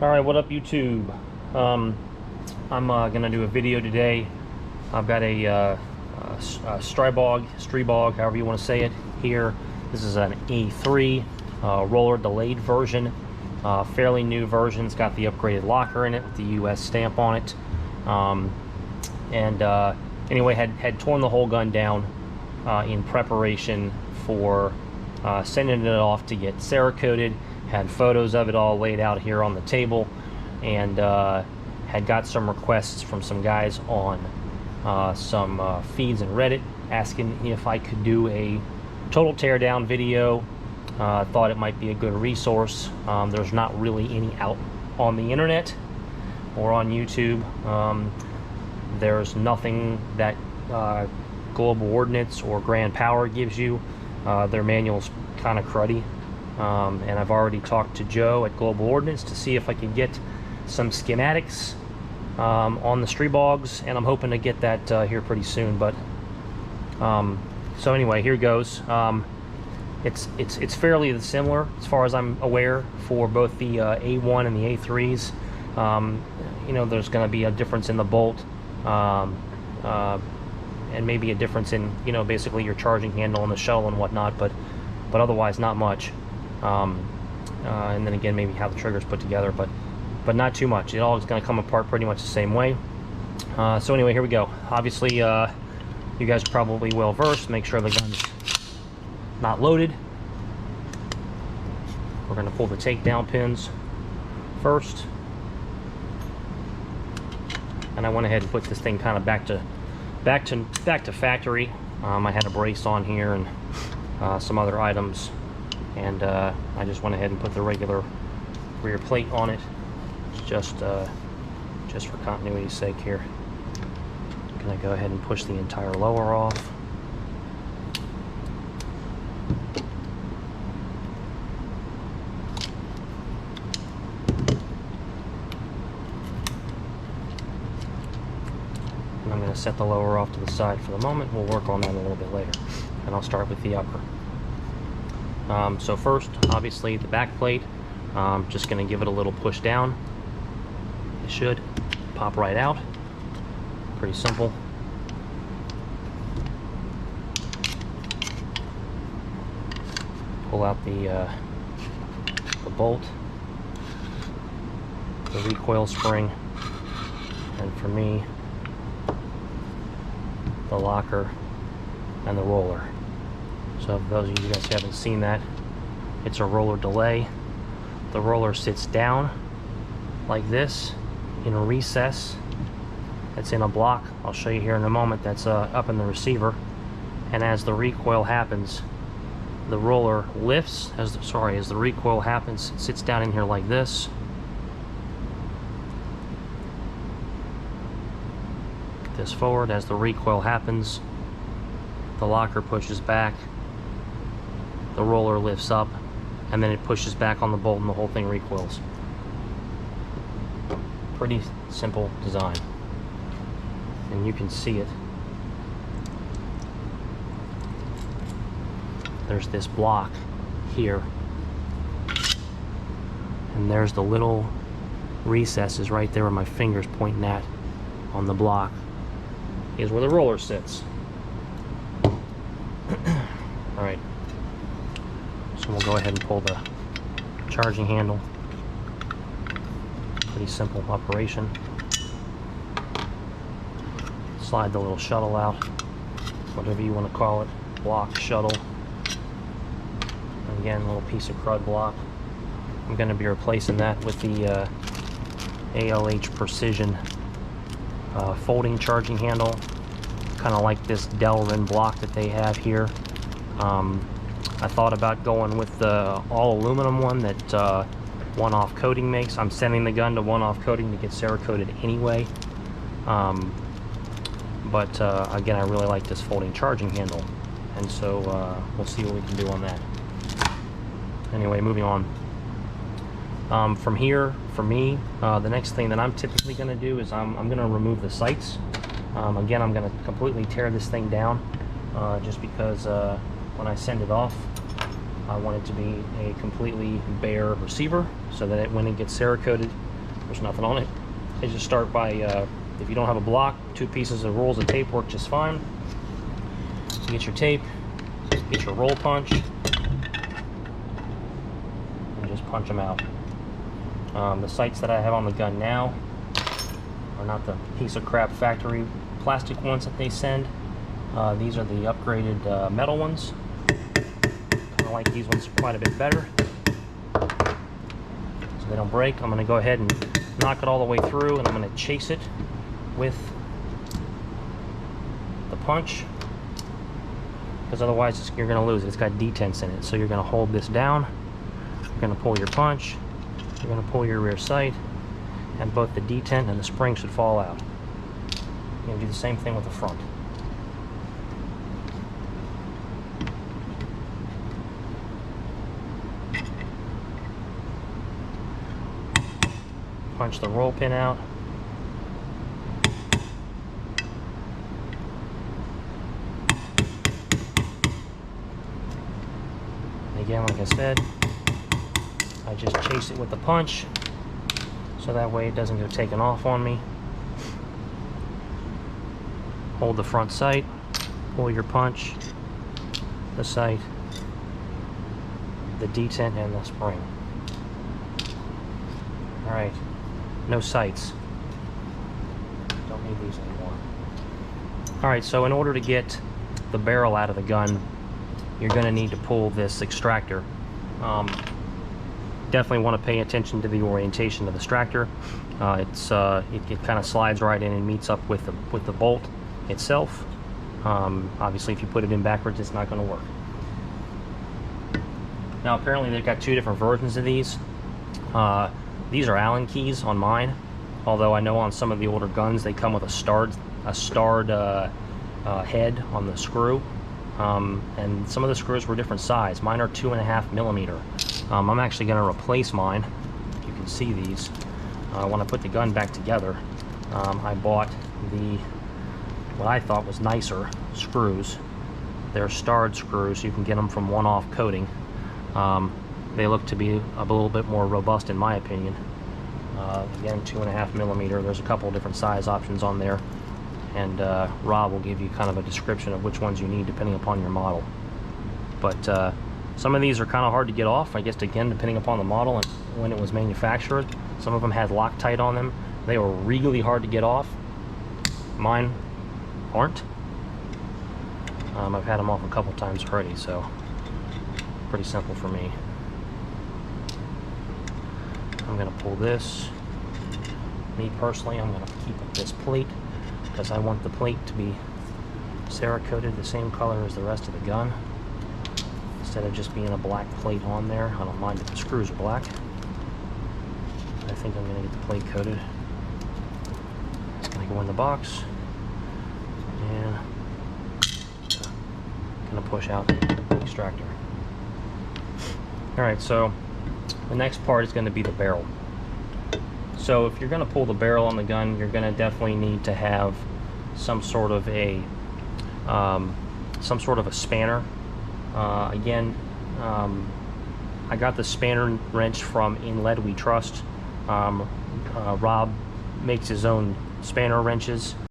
Alright, what up YouTube? I'm gonna do a video today. I've got a Stribog, however you want to say it here. This is an E3 roller delayed version, fairly new version. It's got the upgraded locker in it with the US stamp on it. Anyway, had torn the whole gun down in preparation for sending it off to get Cerakoted. Had photos of it all laid out here on the table, and had got some requests from some guys on some feeds in Reddit asking if I could do a total teardown video. Thought it might be a good resource. There's not really any out on the internet or on YouTube. There's nothing that Global Ordnance or Grand Power gives you. Their manual's kind of cruddy. And I've already talked to Joe at Global Ordnance to see if I could get some schematics on the Stribogs, and I'm hoping to get that here pretty soon. But so anyway, here goes. It's fairly similar as far as I'm aware for both the A1 and the A3s. You know, there's going to be a difference in the bolt, and maybe a difference in, you know, basically your charging handle and the shuttle and whatnot, but otherwise not much. And then again, maybe how the trigger's put together, but not too much. It all is going to come apart pretty much the same way. So anyway, here we go. Obviously, you guys are probably well versed. Make sure the gun's not loaded. We're going to pull the takedown pins first, and I went ahead and put this thing kind of back to factory. I had a brace on here and some other items, and I just went ahead and put the regular rear plate on it, just for continuity's sake here. I'm gonna go ahead and push the entire lower off. And I'm gonna set the lower off to the side for the moment. We'll work on that a little bit later, and I'll start with the upper. So first, obviously, the back plate. Just going to give it a little push down. It should pop right out. Pretty simple. Pull out the bolt, the recoil spring, and for me, the locker and the roller. So for those of you guys who haven't seen that, it's a roller delay. The roller sits down like this in a recess that's in a block. I'll show you here in a moment. That's up in the receiver, and as the recoil happens, the roller lifts. As the recoil happens, it sits down in here like this. This forward. As the recoil happens, the locker pushes back. The roller lifts up, and then it pushes back on the bolt, and the whole thing recoils. Pretty simple design, and you can see it. There's this block here, and there's the little recesses right there where my finger's pointing at on the block is where the roller sits. All right. So we'll go ahead and pull the charging handle. Pretty simple operation. Slide the little shuttle out, whatever you want to call it, block, shuttle. And again, a little piece of crud block. I'm going to be replacing that with the ALH Precision folding charging handle, kind of like this Delrin block that they have here. I thought about going with the all aluminum one that One Off Coating makes. I'm sending the gun to One Off Coating to get Cerakoted anyway. But again, I really like this folding charging handle, and so we'll see what we can do on that. Anyway, moving on. From here, for me, the next thing that I'm typically going to do is I'm going to remove the sights. Again, I'm going to completely tear this thing down, just because when I send it off, I want it to be a completely bare receiver, so that when it gets Cerakoted, There's nothing on it. I just start by, if you don't have a block, 2 pieces of rolls of tape work just fine. You get your tape, get your roll punch, and just punch them out. The sights that I have on the gun now are not the piece of crap factory plastic ones that they send. These are the upgraded metal ones. Kind of like these ones quite a bit better, so they don't break. I'm going to go ahead and knock it all the way through, and I'm going to chase it with the punch, because otherwise you're going to lose it. It's got detents in it, so you're going to hold this down, you're going to pull your punch, you're going to pull your rear sight, and both the detent and the spring should fall out. You're going to do the same thing with the front. Punch the roll pin out. And again, like I said, I just chase it with the punch, so that way it doesn't go taking off on me. Hold the front sight, pull your punch, the sight, the detent, and the spring. Alright, no sights. Don't need these anymore. Alright, so in order to get the barrel out of the gun, you're going to need to pull this extractor. Definitely want to pay attention to the orientation of the extractor. It kind of slides right in and meets up with the bolt itself. Obviously, if you put it in backwards, it's not going to work. Now, apparently, they've got 2 different versions of these. These are Allen keys on mine, although I know on some of the older guns they come with a starred head on the screw. And some of the screws were different size. Mine are 2.5 millimeter. I'm actually going to replace mine. You can see these. When I put the gun back together, I bought what I thought was nicer screws. They're starred screws. You can get them from one-off coating. They look to be a little bit more robust in my opinion. Again, 2.5 millimeter. There's a couple different size options on there, and Rob will give you kind of a description of which ones you need depending upon your model. But some of these are kind of hard to get off, I guess, again, depending upon the model and when it was manufactured. Some of them had Loctite on them. They were really hard to get off. Mine aren't. I've had them off a couple times already, so pretty simple for me. I'm going to pull this. Me personally, I'm going to keep this plate because I want the plate to be Cerakoted the same color as the rest of the gun, instead of just being a black plate on there. I don't mind if the screws are black. I think I'm going to get the plate coated. It's going to go in the box, and I'm going to push out the extractor. Alright, so the next part is going to be the barrel. So if you're going to pull the barrel on the gun, you're going to definitely need to have some sort of a spanner. Again, I got the spanner wrench from In Lead We Trust. Rob makes his own spanner wrenches.